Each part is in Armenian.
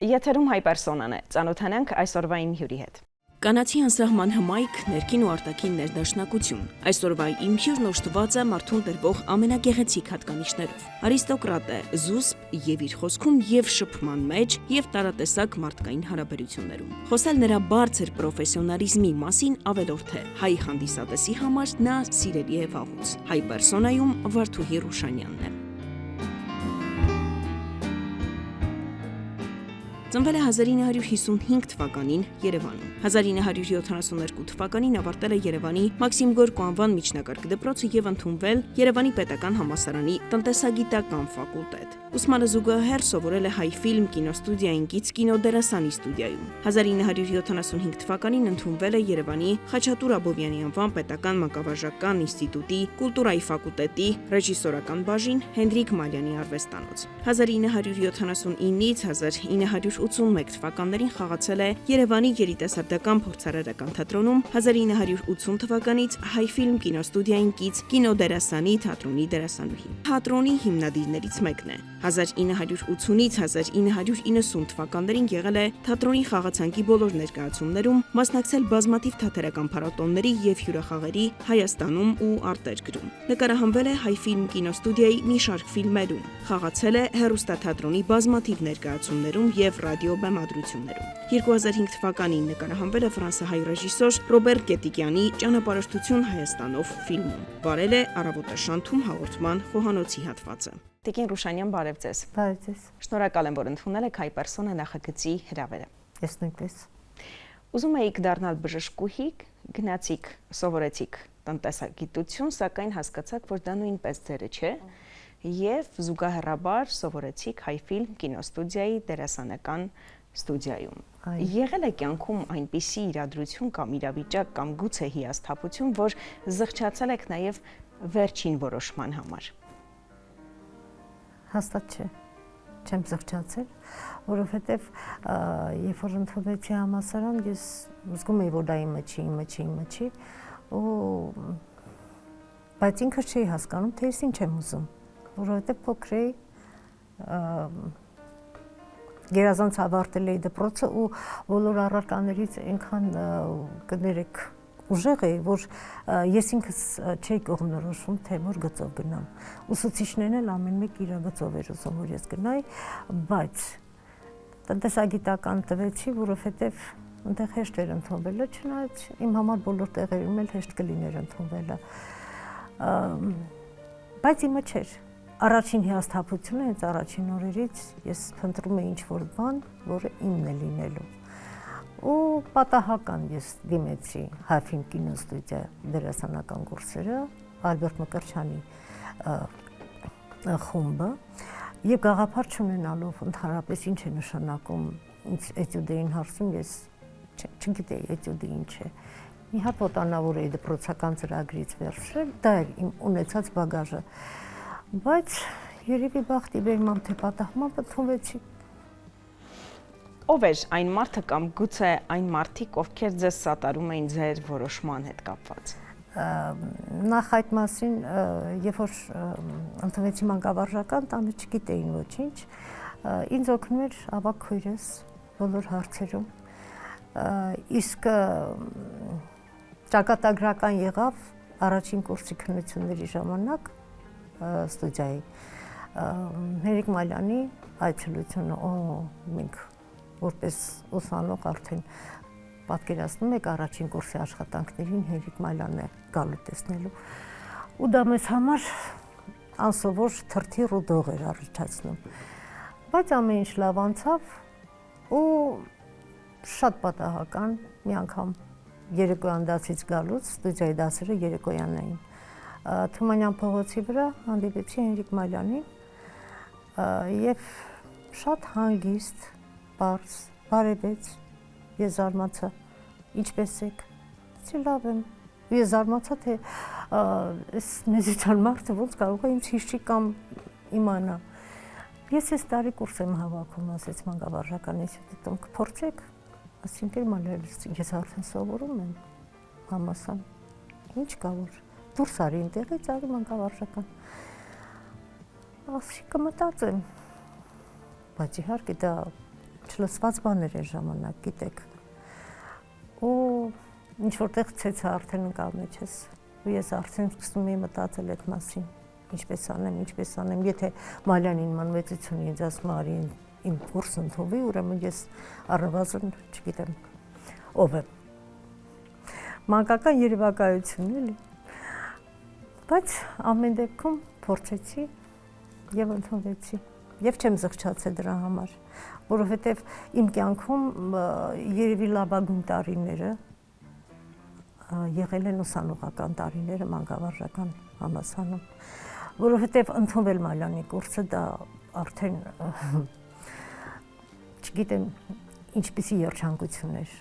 Եթերում հայ պերսոնան է, ծանոթանանք այսօրվա իմ հյուրի հետ։ Կանացի անսահման հմայք, ներքին ու արտաքին ներդաշնակություն։ Այսօրվա իմ հյուրն օժտված է մարդուն տրվող ամենագեղեցիկ հատկանիշներով։ Արիստոկրատ է, զուսպ եւ իր խոսքում եւ շփման մեջ, եւ տարատեսակ մարդկային հարաբերություններում։ Խոսել նրա բարձր պրոֆեսիոնալիզմի մասին ավելորդ է։ Հայ հանդիսատեսի համար նա սիրելի է վաղուց։ Հայ պերսոնայում Վարդուհի Ռուշանյանն է։ Ծնվել է 1955 թվականին Երևանում։ 1972 թվականին ավարտել է Երևանի Մաքսիմ Գորկու անվան միջնակարգ դպրոցը եւ ընդունվել Երևանի Պետական համալսարանի տնտեսագիտական ֆակուլտետ։ Ուսմանը զուգահեռ սովորել է Հայ ֆիլմ կինոստուդիային կից կինոդերասանի ստուդիայում։ 1975 թվականին ընդունվել է Երևանի Խաչատուր Աբովյանի անվան Պետական մանկավարժական ինստիտուտի կուլտուրայի ֆակուլտետի ռեժիսորական բաժին Հենրիկ Մալյանի արվեստանոց։ 1979-ից 1981 թվականներին խաղացել է Երևանի երիտասարդական փորձարարական թատրոնում, 1980 թվականից Հայ ֆիլմ կինոստուդիային կից կինոդերասանի թատրոնի դերասանուհի։ Թատրոնի հիմնադիրներից մեկն է։ 1980-ից 1990 թվականներին եղել է թատրոնի խաղացանկի բոլոր ներկայացումներում, մասնակցել բազմաթիվ թատերական փառատոների եւ հյուրախաղերի Հայաստանում ու արտերկրում։ Նկարահանվել է Հայ ֆիլմ կինոստուդիայի մի շարք ֆիլմերում, խաղացել է հեռուստաթատրոնի բազմաթիվ ներկայացումներում եւ ռադիո բեմադրություններում։ 2005 թվականին նկարահանվել է ֆրանսահայ ռեժիսոր Ռոբերտ Գետիկյանի «Ճանապարհորդություն Հայաստանով» ֆիլմում։ Վարել է «Առավոտաշանթում» հաղորդման խոհանոցի հատվածը։ Տիկին Ռուշանյան, բարև ձեզ։ Բարև ձեզ։ Շնորհակալ եմ, որ ընդունել եք Հայ պերսոնա նախագծի հրավերը։ Ես նույնպես։ Ուզում էիք դառնալ բժշկուհի, գնացիք, սովորեցիք տնտեսագիտություն, սակայն հասկացաք, որ դա նույնպես ձերը չէ, եւ զուգահեռաբար սովորեցիք Հայ ֆիլմ կինոստուդիայի դերասանական ստուդիայում։ Եղել է կյանքում այնպիսի իրադրություն կամ իրավիճակ կամ գուցե հիասթափություն, որ զղջացել եք նաեւ վերջին որոշման համար։ Հաստատ չէ, չեմ զղջացել, որովհետև երբ որ ընդունվեցի համալսարան, ես զգում էի, որ դա իմը չի, բայց ինքս չէի հասկանում, թե ես ինչ եմ ուզում, որովհետև փոքր էի, գերազանց ավարտել էի դպրոցը ու բոլոր առարկաներից այնքան կներեք ուժեղ էի, որ ես ինքս չէի կողմնորոշվում, թե որ գծով գնամ։ Ուսուցիչներն էլ ամեն մեկ իր գծով էր ուզում, որ ես գնայի, բայց տնտեսագիտական տվեցի, որովհետև այնտեղ հեշտ էր ընդունվելը, չնայած իմ համար բոլոր տեղերում էլ հեշտ կլիներ ընդունվելը։ Բայց իմը չէր։ Առաջին հիասթափությունը հենց առաջին օրերից ես փնտրում էի ինչ-որ բան, որը իմն է լինելու։ Ու պատահական ես դիմեցի Հայ ֆիլմ կինոստուդիա դերասանական կուրսերը, Ալբերտ Մկրտչյանի խումբը, եւ գաղափար չունենալով ընդհանրապես ինչ է նշանակում, ինձ էտյուդերին հարցում, ես չգիտեի էտյուդը ինչ է։ Մի հատ ոտանավոր էի դպրոցական ծրագրից վերցրել, դա էր իմ ունեցած բագաժը, բայց երևի բախտի բերմամբ թե պատահմամբ ընդունվեցի։ Ով էր այն մարդը կամ գուցե այն մարդիկ, ովքեր ձեզ սատարում էին ձեր որոշման հետ կապված։ Նախ այդ մասին, երբ որ ընդունվեցի մանկավարժական, տանը չգիտեին ոչինչ, ինձ օգնում էր ավագ քույրս բոլոր հարցերում, իսկ ճակատագրական եղավ առաջին կուրսի քննությունների ժամանակ ստուդիայի Հենրիկ Մալյանի այցելությունը, մենք որպես ուսանող արդեն պատկերացնում եք առաջին կուրսի աշխատանքներին Հենրիկ Մալյանն է գալու տեսնելու ու դա մեզ համար անսովոր թրթիռ ու դող էր առաջացնում, բայց ամեն ինչ լավ անցավ ու շատ պատահական մի անգամ երեկոյան դասից գալուց ստուդիայի դասերը երեկոյան էին Թումանյան փողոցի վրա հանդիպեցի Հենրիկ Մալյանին եւ շատ հանգիստ Պարզ, բարևեց, ես զարմացա, ինչպես եք, ասի լավ եմ, ես զարմացա, թե այս մեզիցան մարդը ոնց կարող է ինձ հիշի կամ իմանա։ Ես այս տարի կուրս եմ հավաքում, ասեց մանկավարժական ինստիտուտում, կփորձեք, ասի ընկեր Մալյանից, ես արդեն սովորում եմ համալսարան, ինչ կա որ, դուրս արի ինտեղից, արի մանկավարժական։ Ասի կմտածեմ, բայց իհարկե դա չլսված բաներ էր ժամանակ, գիտեք։ Ու ինչ որտեղ ցեցը արդեն ընկավ մեջս։ Ու ես արդեն սկսում եմ մտածել այդ մասին, ինչպես անեմ, եթե Մալյանին մանվեցությունը ինձ ասում արի իմ կուրս ընդունվի, ուրեմն ես առնվազն, չգիտեմ, ով եմ։ Մանկական երևակայություն էլի։ Բայց ամեն դեպքում փորձեցի եւ ընդունվեցի։ Եվ չեմ զղջացել դրա համար, որովհետեւ իմ կյանքում երևի լավագույն տարիները եղել են ուսանողական տարիները մանկավարժական համալսարանում, որովհետեւ ընդունվել Մալյանի կուրսը դա արդեն չգիտեմ ինչպիսի երջանկություն էր։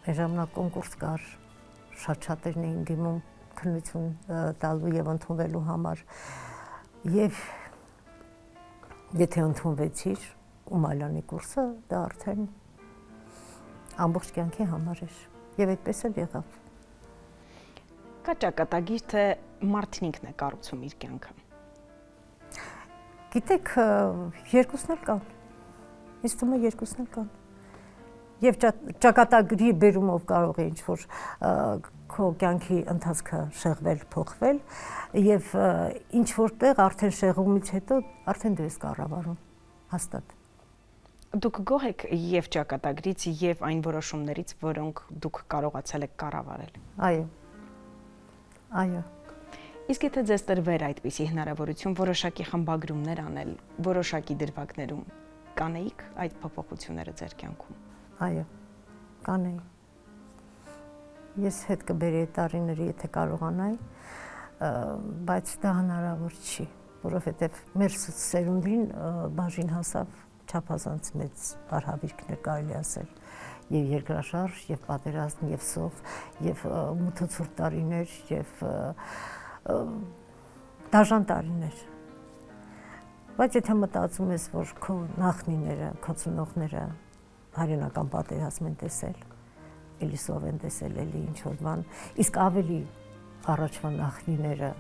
Այս ժամանակ կոնկուրս կար, շատ-շատերն էին դիմում քննություն տալու եւ ընդունվելու համար եւ եթե ընդունվեցիր ու Մալյանի կուրսը դա արդեն ամբողջ կյանքի համար էր եւ այդպես էլ եղավ։ Կա ճակատագիր, թե մարդն ինքն է կառուցում իր կյանքը։ Գիտեք, երկուսն էլ կան։ Ինձ թվում է երկուսն էլ կան։ Եվ ճակատագրի բերումով կարող է ինչ-որ քո կյանքի ընթացքը շեղվել, փոխվել եւ ինչ որտեղ արդեն շեղումից հետո արդեն դու ես կառավարում հաստատ։ Դուք գոհ եք եւ ճակատագրից եւ այն որոշումներից, որոնք դուք կարողացել եք կառավարել։ Այո։ Իսկ եթե ձեզ տրվեր այդպիսի հնարավորություն որոշակի խմբագրումներ անել, որոշակի դրվագներում, կանեիք այդ փոփոխությունները ձեր կյանքում։ Այո, կանեի։ Ես հետ կբերեի տարիների, եթե կարողանայի, բայց դա հնարավոր չի, որովհետև մեր սերունդին բաժին հասավ չափազանց մեծ արհավիրքներ կարելի ասել, եւ երկրաշարժ, եւ պատերազմ, եւ սով, եւ մութացուրտ տարիներ, եւ դաժան տարիներ։ Բայց եթե մտածում ես, որ քո նախնիները, քո ծնողները հայրենական պատերազմ են տեսել, էլի սով են տեսել, էլի ինչ-որ բան, իսկ ավելի առաջվա նախնիները,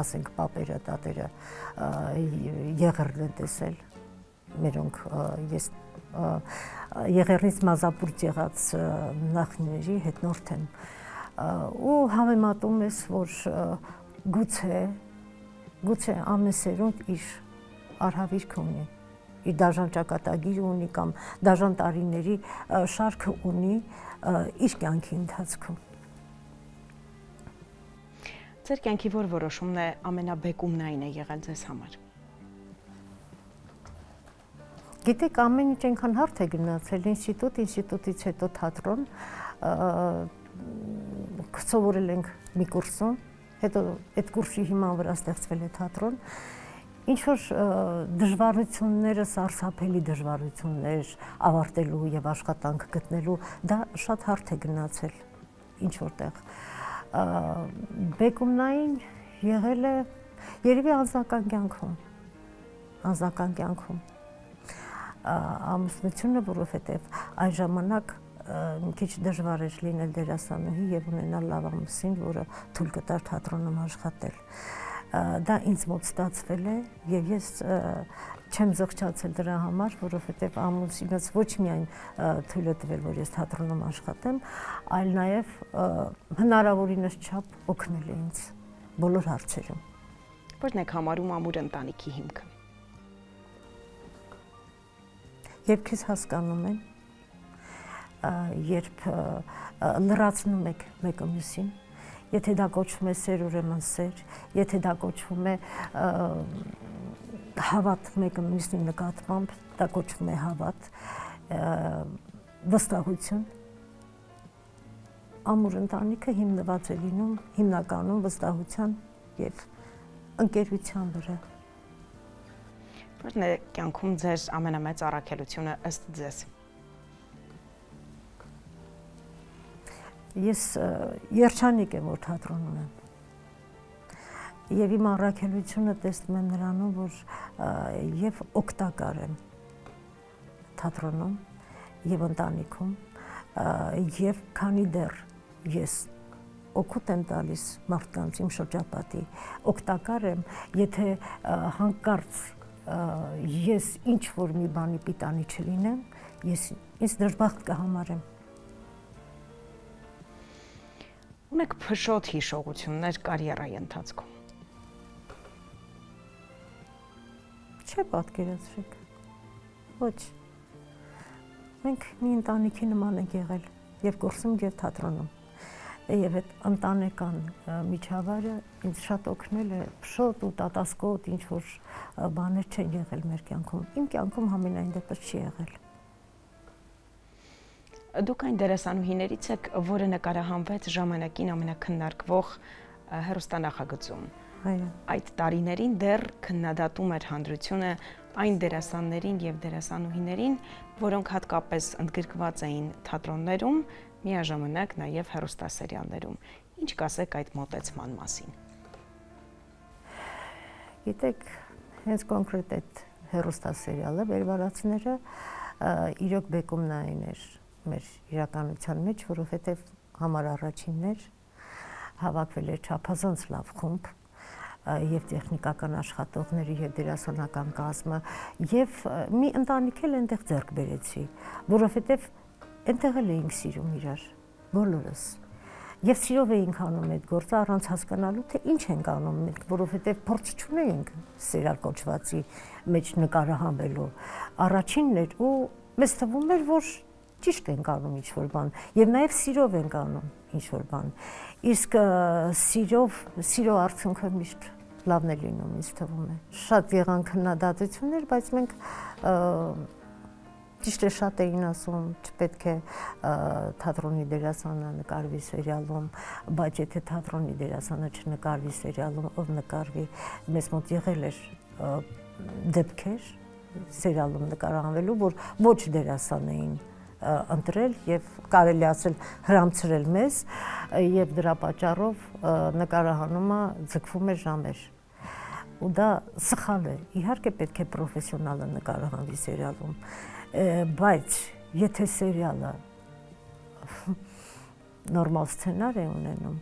ասենք պապերը, տատերը եղերն են տեսել, մերոնք ես եղերնից մազապուրտ եղած նախնիների հետնորդ եմ, ու համեմատում ես, որ գուցե ամեն սերունդ իր արհավիրք ունի, իր դաժան ճակատագիր ունի կամ դաժան տարիների շարքը ունի իր կյանքի ընթացքում։ Ձեր կյանքի որ որոշումն է ամենաբեկումնային է եղել ձեզ համար։ Գիտեք, ամեն ինչ այնքան հարթ է գնացել, ինստիտուտից հետո թատրոն, սովորել ենք մի կուրսում, հետո այդ կուրսի հիման վրա ստեղծվել է թատրոն, ինչ-որ դժվարությունները, սարսափելի դժվարություններ ավարտելու եւ աշխատանք գտնելու, դա շատ հարթ է գնացել ինչ-որտեղ։ Բեկումնային եղել է երևի անձնական կյանքում։ Ամուսնությունը, որովհետև այն ժամանակ մի քիչ դժվար էր լինել դերասանուհի եւ ունենալ լավ ամուսին, որը թույլ կտար թատրոնում աշխատել։ Դա ինձ մոտ ստացվել է եւ ես չեմ զղջացել դրա համար, որովհետեւ ամուսինս ոչ միայն թույլ է տվել, որ ես թատրոնում աշխատեմ, այլ նաեւ հնարավորինս չափ օգնել է ինձ բոլոր հարցերում։ Որն եք համարում ամուր ընտանիքի հիմքը։ Երբ քեզ հասկանում են, երբ լրացնում եք մեկը մյուսին, եթե դա կոչվում է սեր, ուրեմն սեր, եթե դա կոչվում է հավատ մեկը մյուսի նկատմամբ, դա կոչվում է հավատ, վստահություն, ամուր ընտանիքը հիմնված է լինում հիմնականում վստահության եւ ընկերության վրա։ Որն է կյանքում ձեր ամենամեծ առաքելությունը ըստ ձեզ։ Ես երջանիկ եմ, որ թատրոնում եմ։ Եվ իմ առաքելությունը տեսնում եմ նրանում, որ եւ օգտակար եմ թատրոնում եւ ընտանիքում, եւ քանի դեռ ես օգուտ եմ տալիս մարդկանց իմ շրջապատի, օգտակար եմ, եթե հանկարծ ես ինչ որ մի բանի պիտանի չլինեմ, ես ինձ դժբախտ կհամարեմ։ Ունեք փշոտ հիշողություններ կարիերայի ընթացքում։ Չէ, պատկերացրեք։ Ոչ։ Մենք մի ընտանիքի նման ենք եղել եւ կուրսում եւ թատրոնում։ Եվ այդ ընտանեկան միջավայրը ինձ շատ օգնել է, փշոտ ու տատասկոտ ինչ որ բաներ չեն եղել մեր կյանքում։ Իմ կյանքում համենայն դեպս չի եղել։ Դուք այն դերասանուհիներից եք, որը նկարահանվեց ժամանակին ամենակննարկվող հեռուստանախագծում։ Այո։ Այդ տարիներին դեռ քննադատում էր հանրությունը այն դերասաններին եւ դերասանուհիներին, որոնք հատկապես ընդգրկված էին թատրոններում, միաժամանակ նաեւ հեռուստասերիալներում։ Ինչ կասեք այդ մոտեցման մասին։ Գիտեք, հենց կոնկրետ այդ հեռուստասերիալը վերվարածները իրոք բեկումնային էր մեր իրականության մեջ, որովհետև համար առաջիններ հավաքվել էր չափազանց լավ խումբ եւ տեխնիկական աշխատողների եւ դերասանական կազմը եւ մի ընտանիք էլ այնտեղ ձեռք բերեցի, որովհետեւ այնտեղ էլ էինք սիրում իրար բոլորս եւ սիրով էինք անում այդ գործը առանց հասկանալու թե ինչ ենք անում մենք, որովհետեւ փորձ չունեինք սերիալ կոչվածի մեջ նկարահանվելու առաջինն էր ու մեզ թվում էր որ ճիշտ ենք անում ինչ որ բան եւ նաեւ սիրով ենք անում ինչ որ բան իսկ սիրո արդյունքը միշտ լավն է լինում ինձ թվում է շատ եղան քննադատություններ բայց մենք ճիշտ է շատ էին ասում չպետք է թատրոնի դերասանը նկարվի սերիալում բայց եթե թատրոնի դերասանը չնկարվի սերիալում ով նկարվի մեզ մոտ եղել էր դեպքեր սերիալում նկարահանվելու որ ոչ դերասան էին ընտրել եւ կարելի ասել հրամցրել մեզ եւ դրա պատճառով նկարահանումը ձգվում է ժամեր ու դա սխալ է իհարկե պետք է պրոֆեսիոնալը նկարահանվի սերիալում բայց եթե սերիալը նորմալ սցենար է ունենում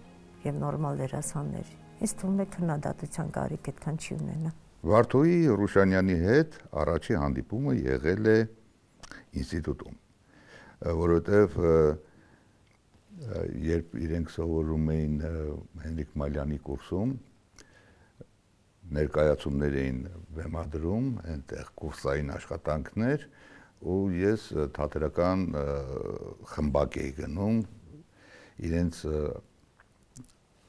եւ նորմալ դերասաններ ինձ թվում է քննադատության կարիք այդքան չի ունենա Վարդուհի Ռուշանյանի հետ առաջի հանդիպումը եղել է ինստիտուտում որովհետև երբ իրենք սովորում էին Հենրիկ Մալյանի կուրսում ներկայացումներ էին բեմադրում, այնտեղ կուրսային աշխատանքներ ու ես թատերական խմբակ էի գնում իրենց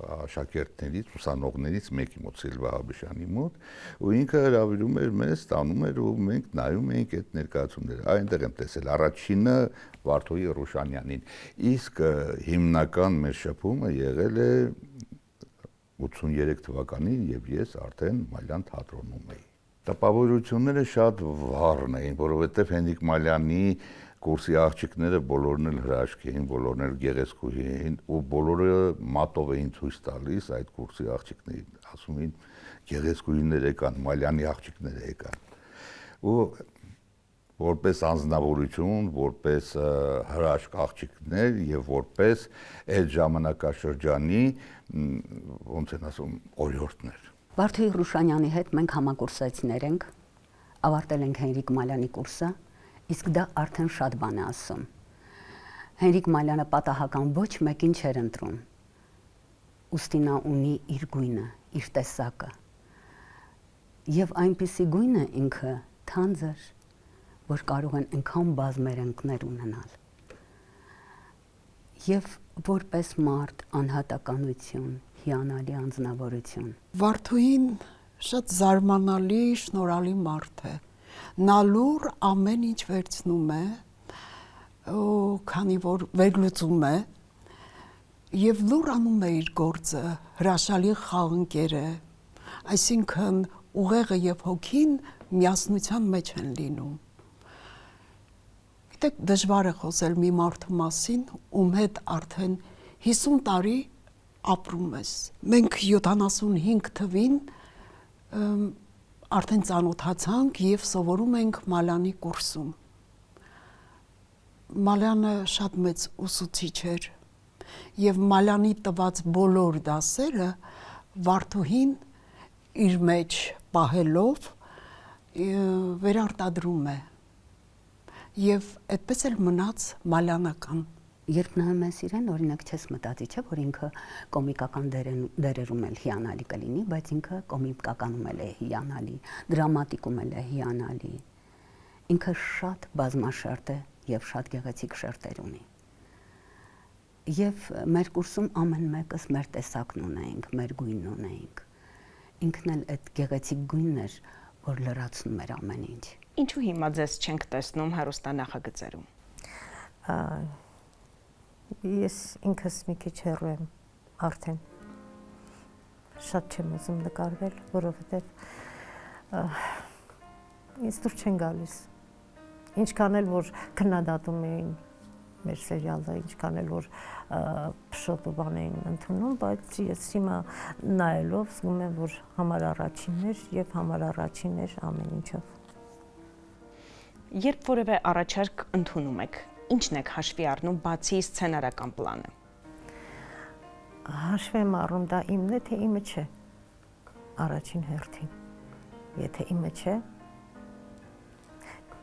աշակերտներից, ուսանողներից մեկի մոտ Սիլվա Հաբիշյանի մոտ ու ինքը հրավիրում էր մեզ, տանում էր ու մենք նայում էինք այդ ներկայացումները։ Այնտեղ եմ տեսել առաջինը Վարդուհի Ռուշանյանին։ Իսկ հիմնական մեր շփումը եղել է 83 թվականին, երբ ես արդեն Մալյան թատրոնում էի։ Տպավորությունները շատ վառն էին, որովհետև Հենրիկ Մալյանի կուրսի աղջիկները բոլորն էլ հրաշք էին, բոլորն էլ գեղեցկուհի էին ու բոլորը մատով էին ցույց տալիս այդ կուրսի աղջիկներին, ասում էին գեղեցկուհիներ եկան, Մալյանի աղջիկներ եկան։ Ու որպես անձնավորություն, որպես հրաշք աղջիկներ եւ որպես այդ ժամանակաշրջանի ոնց են ասում օրիորդներ։ Վարդուհի Ռուշանյանի հետ մենք համակուրսեցիներ ենք, ավարտել ենք Հենրիկ Մալյանի կուրսը, իսկ դա արդեն շատ բան է ասում։ Հենրիկ Մալյանը պատահական ոչ մեկին չէր ընտրում։ Ուստի նա ունի իր գույնը, իր տեսակը։ Եվ այնպիսի գույնը ինքը թանձր, որ կարող են այնքան բազմերենքներ ունենալ։ Եվ որպես մարդ անհատականություն, հիանալի անձնավորություն։ Վարդուհին շատ զարմանալի, շնորհալի մարդ է։ Նա լուր ամեն ինչ վերցնում է, քանի որ վերլուծում է, եւ լուր անում է իր գործը, հրաշալի խաղընկեր է, այսինքն ուղեղը եւ հոգին միասնության մեջ են լինում։ Գիտեք, դժվար է խոսել մի մարդու մասին, ում հետ արդեն 50 տարի ապրում ես։ Մենք 75 թվին արդեն ծանոթացանք եւ սովորում ենք Մալյանի կուրսում։ Մալյանը շատ մեծ ուսուցիչ էր եւ Մալյանի տված բոլոր դասերը Վարդուհին իր մեջ պահելով վերարտադրում է։ Եվ այդպես էլ մնաց մալյանական։ Երբ նայում ես իրեն, օրինակ չես մտածի, չէ, որ ինքը կոմիկական դերերում էլ հիանալի կլինի, բայց ինքը կոմիկականում էլ է հիանալի, դրամատիկում էլ է հիանալի։ Ինքը շատ բազմաշերտ է եւ շատ գեղեցիկ շերտեր ունի։ Եվ մեր կուրսում ամեն մեկս մեր տեսակն ունենք, մեր գույնն ունենք։ Ինքն էլ այդ գեղեցիկ գույնն էր, որ լրացնում էր ամեն ինչ։ Ինչու հիմա ձեզ չենք տեսնում հեռուստանախագծերում։ Ես ինքս մի քիչ հեռու եմ արդեն։ Շատ չեմ ուզում նկարվել, որովհետև ինձ դուր չեն գալիս։ Ինչքան էլ որ քննադատում էին մեր սերիալը, ինչքան էլ որ փշոտ ու բան էին ընդունում, բայց ես հիմա նայելով զգում եմ, որ համար առաջիններ եւ համար առաջիններ ամեն ինչով։ Երբ որևէ առաջարկ ընդունում եք, ինչն եք հաշվի առնում բացի սցենարական պլանը։ Հաշվի եմ առնում դա իմն է, թե իմը չէ։ Առաջին հերթին։ Եթե իմը չէ,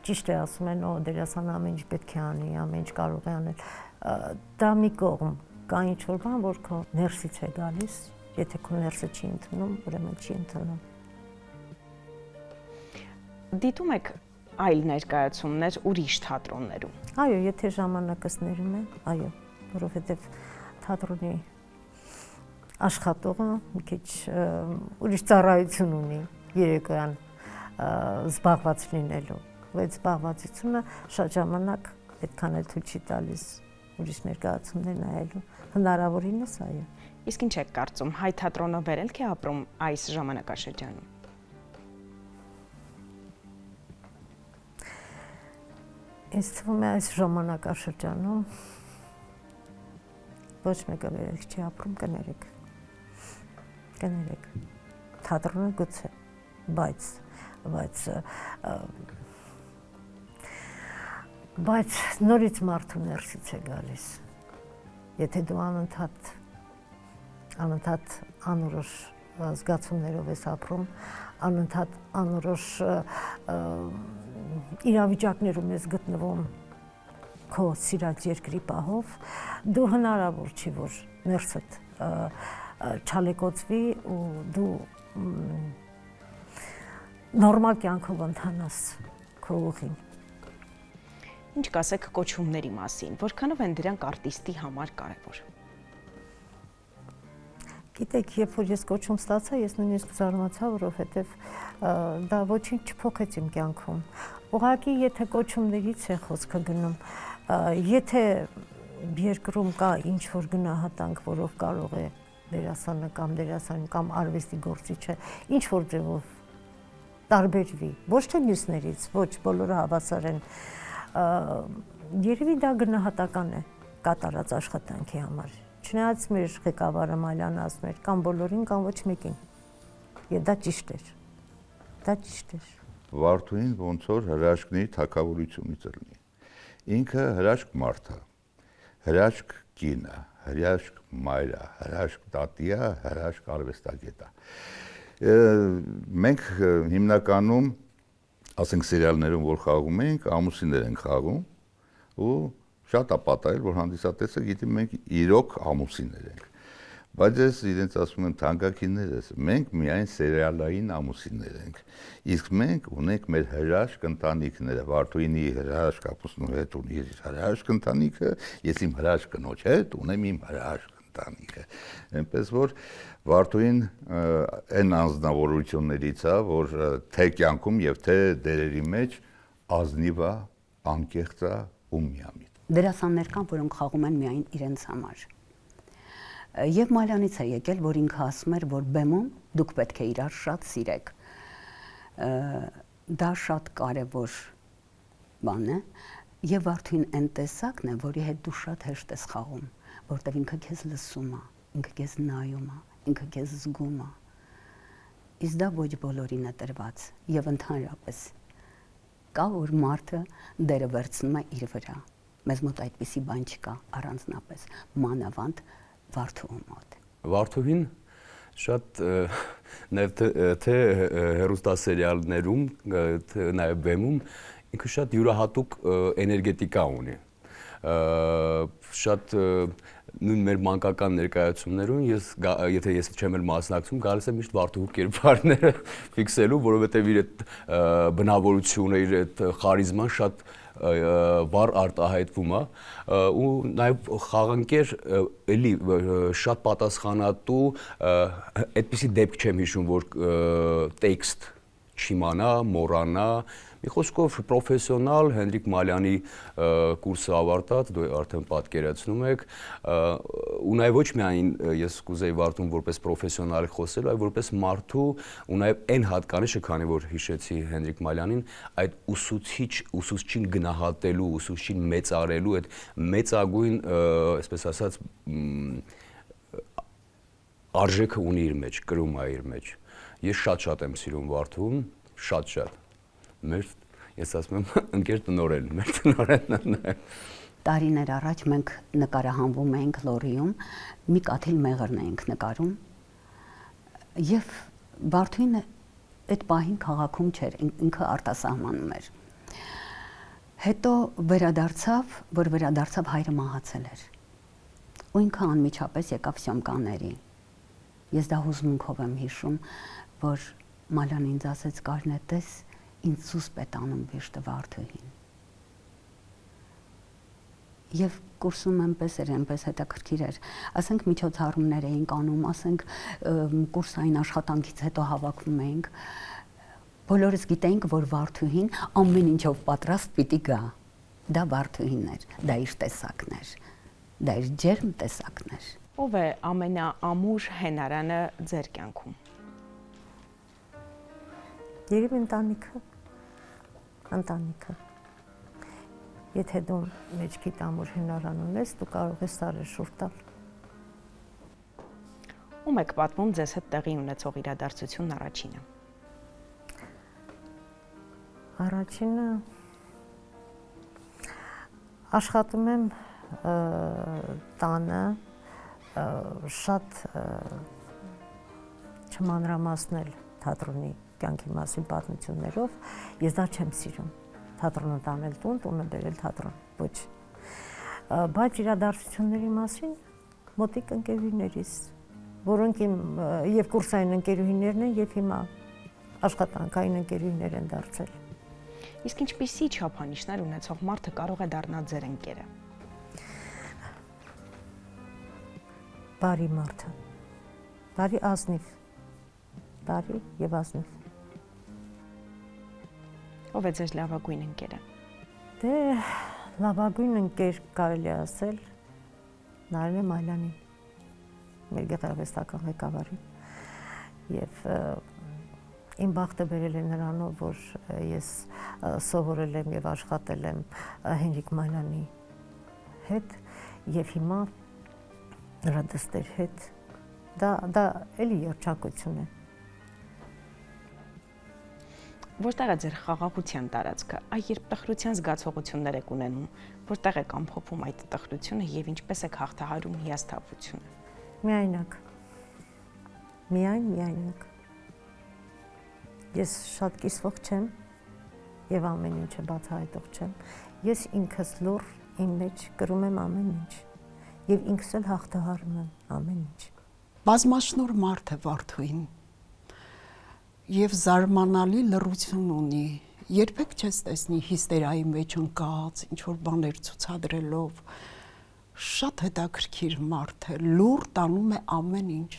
ճիշտ է ասում են, դերասանը ամեն ինչ պետք է անի, ամեն ինչ կարող է անել։ Դա մի կողմ, կա ինչ-որ բան, որ քո ներսից է գալիս, եթե քո ներսը չի ընդունում, ուրեմն չի ընդունում։ Դիտում եք այլ ներկայացումներ ուրիշ թատրոններում։ Այո, եթե ժամանակս ներում է, այո, որովհետև թատրոնի աշխատողը մի քիչ ուրիշ ծառայություն ունի երեկոյան զբաղված լինելու, բայց զբաղվածությունը շատ ժամանակ այդքան էլ թույլ չի տալիս ուրիշ ներկայացումներ նայելու, հնարավորինս այո։ Իսկ ինչ եք կարծում, հայ թատրոնը վերելք է ապրում այս ժամանակաշրջանում։ Ինձ թվում է այս ժամանակաշրջանում ոչ մեկը վերելք չի ապրում, կներեք։ Թատրոնը գուցե, բայց նորից մարդու ներսից է գալիս։ Եթե դու անընդհատ անորոշ զգացումներով ես ապրում, անընդհատ անորոշ իրավիճակներում ես գտնվում քո սիրած երկրի պահով, դու հնարավոր չի, որ ներսդ չալեկոծվի ու դու նորմալ կյանքով ընթանաս քո ուղին։ Ինչ կասեք կոչումների մասին, որքանով են դրանք արտիստի համար կարևոր։ Գիտեք, երբ որ ես կոչում ստացա, ես նույնիսկ զարմացա, որովհետև դա ոչինչ չփոխեց իմ կյանքում։ Ուղղակի եթե կոչումներից է խոսքը գնում, եթե երկրում կա ինչ-որ գնահատանք, որով կարող է դերասանը կամ դերասանին կամ արվեստի գործիչը ինչ-որ ձևով տարբերվի, ոչ թե մյուսներից, ոչ բոլորը հավասար են, երևի դա գնահատական է կատարած աշխատանքի համար։ Չնայած մեր ղեկավարը Մալյանը ասում էր կամ բոլորին, կամ ոչ մեկին։ Եվ դա ճիշտ էր։ Դա ճիշտ էր։ Վարդուհին ոնց որ հրաշքների թագավորությունից ելնի։ Ինքը հրաշք մարդ է, հրաշք կին է, հրաշք մայր է, հրաշք տատի է, հրաշք արվեստագետ է։ Մենք հիմնականում, ասենք սերիալներում որ խաղում ենք, ամուսիններ ենք խաղում ու շատ է պատահել, որ հանդիսատեսը գիտի մենք իրոք ամուսիններ ենք։ Բայց ես իրենց ասում եմ թանկագիններս, մենք միայն սերիալային ամուսիններ ենք։ Իսկ մենք ունենք մեր հրաշք ընտանիքները, Վարդուհինի հրաշք ապուսնու հետ ունի իր հրաշք ընտանիքը, ես իմ հրաշք կնոջ հետ ունեմ իմ հրաշք ընտանիքը։ Այնպես որ Վարդուհին այն անձնավորություններից է, որ թե կյանքում եւ թե դերերի մեջ ազնիվ է, անկեղծ է ու միամիտ։ Դերասաններ կան, որոնք խաղում են միայն իրենց համար։ Եվ Մալյանից է եկել, որ ինքը ասում էր, որ բեմում դուք պետք է իրար շատ սիրեք։ Դա շատ կարևոր բան է, եւ Վարդուհին այն տեսակն է, որի հետ դու շատ հեշտ ես խաղում, որտեղ ինքը քեզ լսում է, ինքը քեզ նայում է, ինքը քեզ զգում է։ Իսկ դա ոչ բոլորին է տրված, եւ ընդհանրապես կա որ մարդը դերը վերցնում է իր վրա։ Մեզ մոտ այդպիսի բան չկա, առանձնապես մանավանդ Վարդուհու մոտ։ Վարդուհին շատ Նաև թե հեռուստասերիալներում, նաև բեմում ինքը շատ յուրահատուկ էներգետիկա ունի։ Շատ նույն մեր մանկական ներկայացումներում եթե ես չեմ էլ մասնակցում, գալիս եմ միշտ Վարդուհու կերպարները ֆիքսելու, որովհետև իր այդ բնավորությունը, իր այդ խարիզման շատ վառ արտահայտվում է ու նաև խաղանկեր էլի շատ պատասխանատու այդպիսի դեպք չեմ հիշում, որ տեքստ չիմանա, մոռանա։ Մի խոսքով պրոֆեսիոնալ Հենրիկ Մալյանի կուրսը ավարտած, դու արդեն պատկերացնում եք, ու նաև ոչ միայն ես կուզեի Վարդուն որպես պրոֆեսիոնալ խոսել, այլ որպես մարդու ու նաև այն հատկանիշը, քանի որ հիշեցի Հենրիկ Մալյանին, այդ ուսուցչին գնահատելու, ուսուցչին մեծարելու այդ մեծագույն, այսպես ասած, արժեքը ունի իր մեջ, կրում է իր մեջ։ Ես շատ եմ սիրում Վարդուն, շատ։ Ես ասում եմ ընկեր տնօրեն, մեր տնօրենն է։ Տարիներ առաջ մենք նկարահանվում էինք Լորիում, մի կաթիլ մեղրն էինք նկարում եւ Վարդուին այդ պահին քաղաքում չէր, ինքը արտասահմանում էր։ Հետո վերադարձավ հայրը մահացել էր։ Ու ինքը անմիջապես եկավ Սյոմկաների։ Ես դա հուզմունքով եմ հիշում, որ Մալյան ինձ ասեց Կարինե, տես ինձ սուսպ է տանում վիշտը Վարդուհին։ Եվ կուրսում այնպես հետաքրքիր էր, ասենք միջոցառումներ էինք անում, ասենք կուրսային աշխատանքից հետո հավաքվում էինք, բոլորս գիտեինք, որ Վարդուհին ամեն ինչով պատրաստ պիտի գա։ Դա Վարդուհին էր, դա իր տեսակն էր, դա իր ջերմ տեսակն էր։ Ով է ամենաամուր հենարանը ձեր կյանքում։ Երևի ընտանիքը։ Եթե դու մեջքիդ ամուր հնարան ունես, դու կարող ես սարը շուրջ տալ։ Ում եք պատմում ձեզ հետ տեղի ունեցող իրադարձությունն առաջինը։ Առաջինը աշխատում եմ տանը, շատ չմանրամասնել թատրոնի կյանքի մասին պատմություններով, ես դա չեմ սիրում, թատրոնը տանել տունը բերել թատրոն, ոչ, բայց իրադարձությունների մասին մոտիկ ընկերուհիներիս, որոնք իմ և կուրսային ընկերուհիներն են և հիմա աշխատանքային ընկերուհիներ են դարձել։ Իսկ ինչպիսի չափանիշներ ունեցող մարդը կարող է դառնալ ձեր ընկերը։ Բարի մարդը, բարի ազնիվ, բարի և ազնիվ։ Ով է ձեզ լավագույն ընկերը։ Դե լավագույն ընկեր կարելի ասել Նարինե Մալյանին, մեր գեղարվեստական ղեկավարին, և իմ բախտը բերել է նրանով, որ ես սովորել եմ և աշխատել եմ Հենրիկ Մալյանի հետ և հիմա նրա դստեր հետ, դա էլի երջանկություն է։ Որտեղ է ձեր խաղաղության տարածքը, երբ տխրության զգացողություններ եք ունենում, որտեղ եք ամփոփում այդ տխրությունը և ինչպես եք հաղթահարում հիասթափությունը։ Միայնակ, միայնակ։ Ես շատ կիսվող չեմ և ամեն ինչը բացահայտող չեմ, ես ինքս լուռ իմ մեջ կրում եմ ամեն ինչ և ինքս էլ հաղթահարում եմ ամեն ինչ։ Բազմաշնորհ մարդ է Վարդուհին և զարմանալի լռություն ունի, երբեք չես տեսնի հիստերիայի մեջ ընկած, ինչ-որ բաներ ցուցադրելով, շատ հետաքրքիր մարդ է, լուռ տանում է ամեն ինչ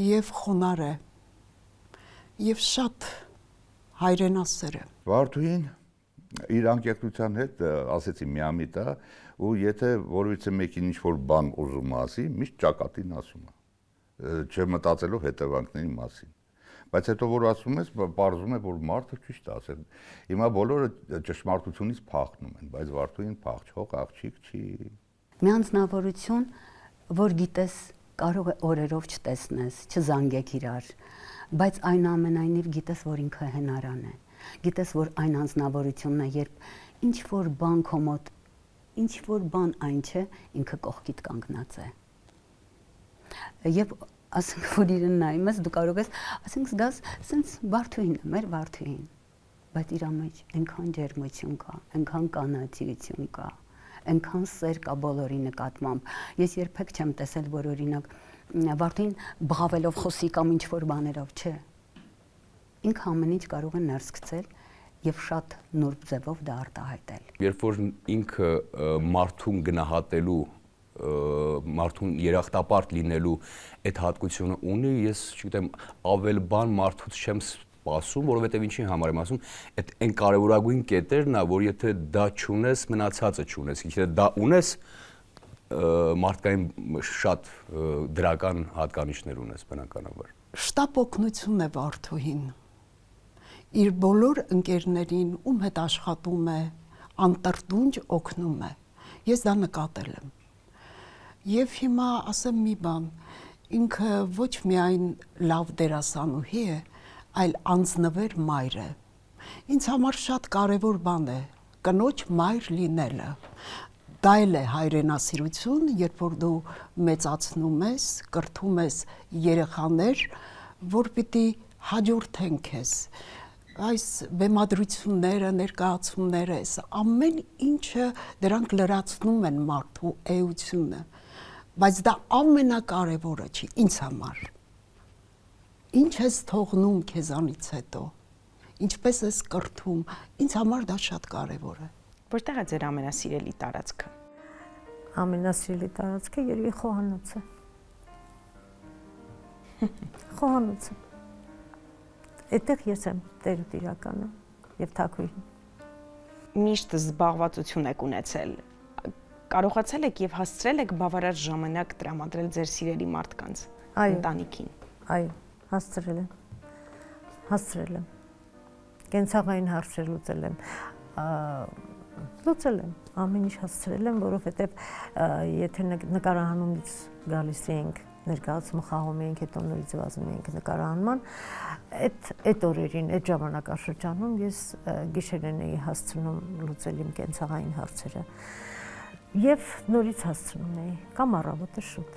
և խոնարհ է և շատ հայրենասեր է։ Վարդուհին իր անկեղծության հետ ասեցի միամիտ է ու եթե որևիցե մեկին ինչ-որ բան ուզում ասի, միշտ ճակատին ասում է, չմտածելով հետևանքների մասին։ Բայց հետո որ ասում ես, պարզվում է, որ մարդը ճիշտ է ասել։ Հիմա բոլորը ճշմարտությունից փախնում են, բայց Վարդուհին փախչող աղջիկ չի։ Մի անձնավորություն, որ գիտես, կարող է օրերով չտեսնես, չզանգեք իրար, բայց այնուամենայնիվ գիտես, որ ինքը հենարան է։ Գիտես, որ այն անձնավորությունն է, երբ ինչ-որ բան քո մոտ, ինչ-որ բան այն չէ, ինքը կողքիդ կանգնած է։ Եվ ասենք որ իրեն նայում ես, դու կարող ես, ասենք զգաս, սենց Վարդուհին է, մեր Վարդուհին, բայց իր մեջ այնքան ջերմություն կա, այնքան կանացիություն կա, այնքան սեր կա բոլորի նկատմամբ։ Ես երբեք չեմ տեսել, որ օրինակ Վարդուհին բղավելով խոսի կամ ինչ որ բաներով, չէ։ Ինքը ամեն ինչ կարող է ներս գցել եւ շատ նուրբ ձևով դա արտահայտել։ Երբ որ ինքը մարդուն գնահատելու, մարդուն երախտապարտ լինելու այդ հատկությունը ունի, ես չգիտեմ, ավել բան մարդուց չեմ սպասում, որովհետեւ ինչի համար եմ ասում, այդ այն կարևորագույն կետերն է, որ եթե դա չունես, մնացածը չունես, եթե դա ունես, մարդկային շատ դրական հատկանիշներ ունես բնականաբար։ Շտապ օգնություն է Վարդուհին։ Իր բոլոր ընկերներին, ում հետ աշխատում է, անտրտունջ օգնում է։ Ես դա նկատել եմ։ Եվ հիմա ասեմ մի բան, ինքը ոչ միայն լավ դերասանուհի է, այլ անձնվեր մայր է։ Ինձ համար շատ կարևոր բան է կնոջ մայր լինելը։ Դա էլ է հայրենասիրություն, երբ որ դու մեծացնում ես, կրթում ես երեխաներ, որ պիտի հաջորդեն քեզ։ Այս բեմադրությունները, ներկայացումները, ամեն ինչը դրանք լրացնում են մարդու էությունը, բայց դա ամենակարևորը չի ինձ համար։ Ինչ ես թողնում քեզանից հետո, ինչպես ես կրթում, ինձ համար դա շատ կարևոր է։ Որտեղ է ձեր ամենասիրելի տարածքը։ Ամենասիրելի տարածքը երևի խոհանոցը։ Խոհանոցը։ Այդտեղ ես եմ տերը տիրականը եւ թագուհին։ Միշտ զբաղվածություն եք ունեցել։ Կարողացել եք եւ հասցրել եք բավարար ժամանակ տրամադրել ձեր սիրելի մարդկանց, ընտանիքին։ Այո, հասցրել եմ։ Հասցրել եմ։ Կենցաղային հարցեր լուծել եմ։ Լուծել եմ, ամեն ինչ հասցրել եմ, որովհետեւ եթե նկարահանումից գալիս ենք, ներկայացումը խաղում ենք, հետո նորից վազում ենք նկարահանման, այդ օրերին, այդ ժամանակաշրջանում ես գիշերեն էի հասցնում լուծել իմ կենցաղային հարցերը եւ նորից հասցնում էի կամ առավոտը շուտ։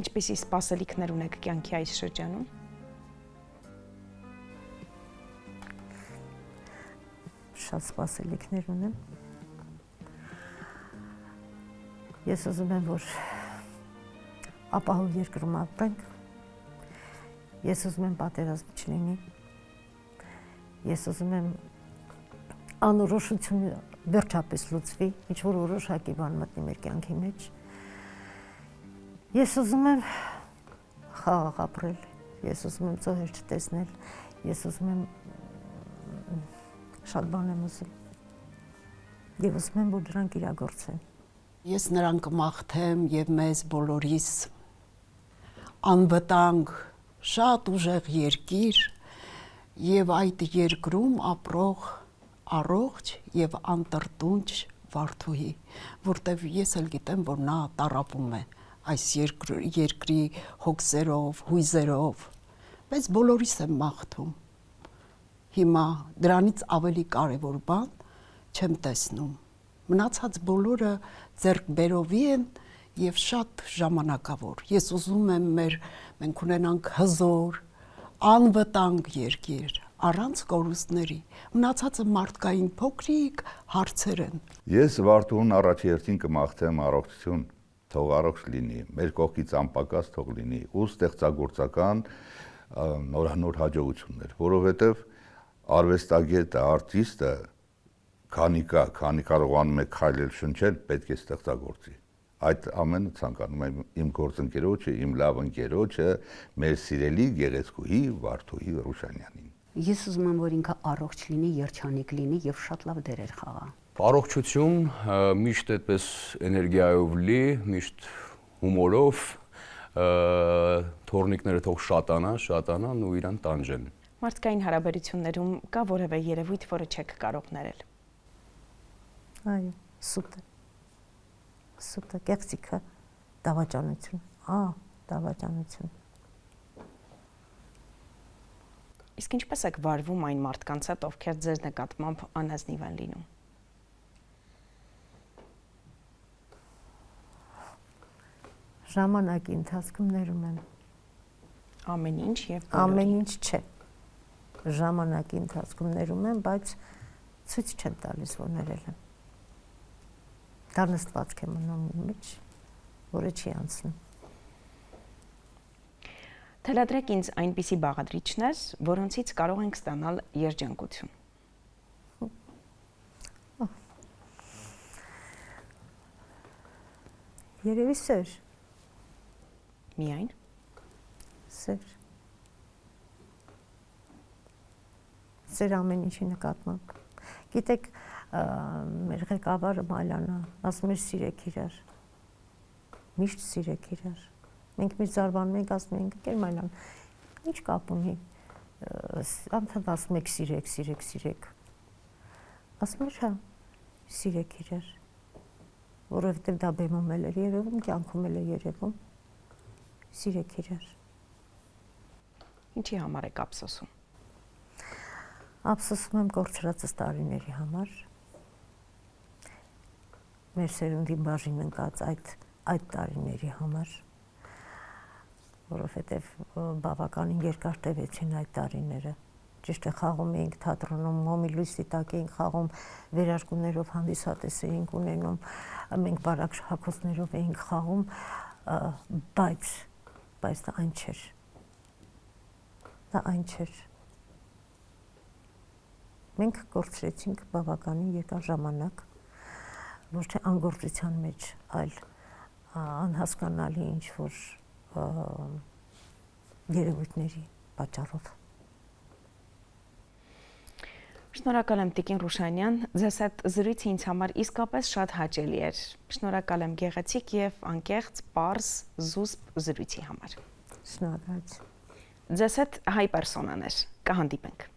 Ինչպիսի սպասելիքներ ունեք կյանքի այս շրջանում։ Շատ սպասելիքներ ունեմ։ Ես ուզում եմ, որ ապահով երկրում ապրենք։ Ես ուզում եմ պատերազմ չլինի։ Ես ուզում եմ անորոշությունը վերջապես լուծվի, ինչ որ որոշակի բան մտնի մեր կյանքի մեջ։ Ես ուզում եմ խաղաղ ապրել, ես ուզում եմ ծոհեր չտեսնել, ես ուզում եմ շատ բան եմ ուզում։ Եվ ուզում եմ, որ դրանք իրագործեն։ Ես նրան կմաղթեմ եւ մեզ բոլորիս անվտանգ շատ ուժեղ երկիր եւ այդ երկրում ապրող առողջ եւ անտրտունջ Վարդուհի, որտեվ ես էլ գիտեմ, որ նա տարապում է այս երկրի հոգսերով, հույզերով, բայց բոլորիս եմ մաղթում։ Հիմա դրանից ավելի կարևոր բան չեմ տեսնում։ Մնացած բոլորը ձեռք բերովի են եւ շատ ժամանակավոր։ Ես ուզում եմ մենք ունենանք հզոր, անվտանգ երկիր, առանց կորուստների։ Մնացածը մարդկային փոքրիկ հարցեր են։ Ես Վարդուհուն առաջի հերթին կմաղթեմ առողջություն, թող առողջ լինի, մեր կողքից անպակաս թող լինի, ու ստեղծագործական նորանոր հաջողություններ, որովհետեւ արվեստագետը, արտիստը քանի կարողանում է քայլել շնչել, պետք է ստեղծագործի։ Այդ ամենը ցանկանում եմ իմ գործընկերոջը, իմ լավ ընկերոջը, մեր սիրելի գեղեցկուհի Վարդուհի Ռուշանյանին։ Ես ուզում եմ, որ ինքը առողջ լինի, երջանիկ լինի եւ շատ լավ դերեր խաղա։ Առողջություն, միշտ այդպես էներգիայով լի, միշտ հումորով, թորնիկները թող շատանան ու իրան տանջեն։ Մարդկային հարաբերություններում կա որևէ երևույթ, որը չեք կարող ներել։ Այո, սուտը, կեղծիքը, դավաճանություն, դավաճանություն։ Իսկ ինչպես եք վարվում այն մարդկանց հետ, ովքեր ձեր նկատմամբ անազնիվ են լինում։ Ժամանակի ընթացքում ներում եմ։ Ամեն ինչ եւ Ամեն ինչ չէ։ Ժամանակի ընթացքում ներում եմ, բայց ցույց չեմ տալիս, որ ներել եմ։ Դա նստվածք է մնում իմ մեջ, որը չի անցնում։ Թելադրեք ինձ այնպիսի բաղադրիչներ, որոնցից կարող ենք ստանալ երջանկություն։ Երևի սեր, Միայն սեր։ Սեր ամեն ինչի նկատմամբ։ Գիտեք, մեր ղեկավարը Մալյանը ասում էր սիրեք իրար։ Միշտ սիրեք իրար։ Մենք մի զարմանում ենք, ասում ենք, «Գեր Մալյան, ինչ կապ ունի»։ Անդադ ասում եք սիրեք, սիրեք, սիրեք։ Ասում էր, հա, սիրեք իրար։ Որովհետև դա բեմում էլ էր երևում, կյանքում էլ է երևում։ Սիրեք իրար։ ինչի համար եք ափսոսում։ Ափսոսում եմ կորցրածս տարիների համար։ Մեր սերունդի բաժին ընկած այդ տարիների համար, որովհետև բավականին երկար տևեցին այդ տարիները։ Ճիշտ է, խաղում էինք թատրոնում, մոմի լույսի տակ էինք խաղում, վերարկուներով հանդիսատես էինք ունենում, մենք բարակ հագուստներով էինք խաղում, բայց դա այն չէր։ Դա այն չէր։ Մենք կորցրեցինք բավականին երկար ժամանակ, ոչ թե անգործության մեջ, այլ անհասկանալի ինչ-որ երևույթների պատճառով։ Շնորհակալ եմ Տիկին Ռուշանյան, ձեզ այդ զրույցը ինձ համար իսկապես շատ հաճելի էր։ Շնորհակալ եմ գեղեցիկ եւ անկեղծ, պարզ, զուսպ զրույցի համար։ Շնորհակալություն։ Ձեզ հետ հայ պերսոնաներ, կհանդիպենք։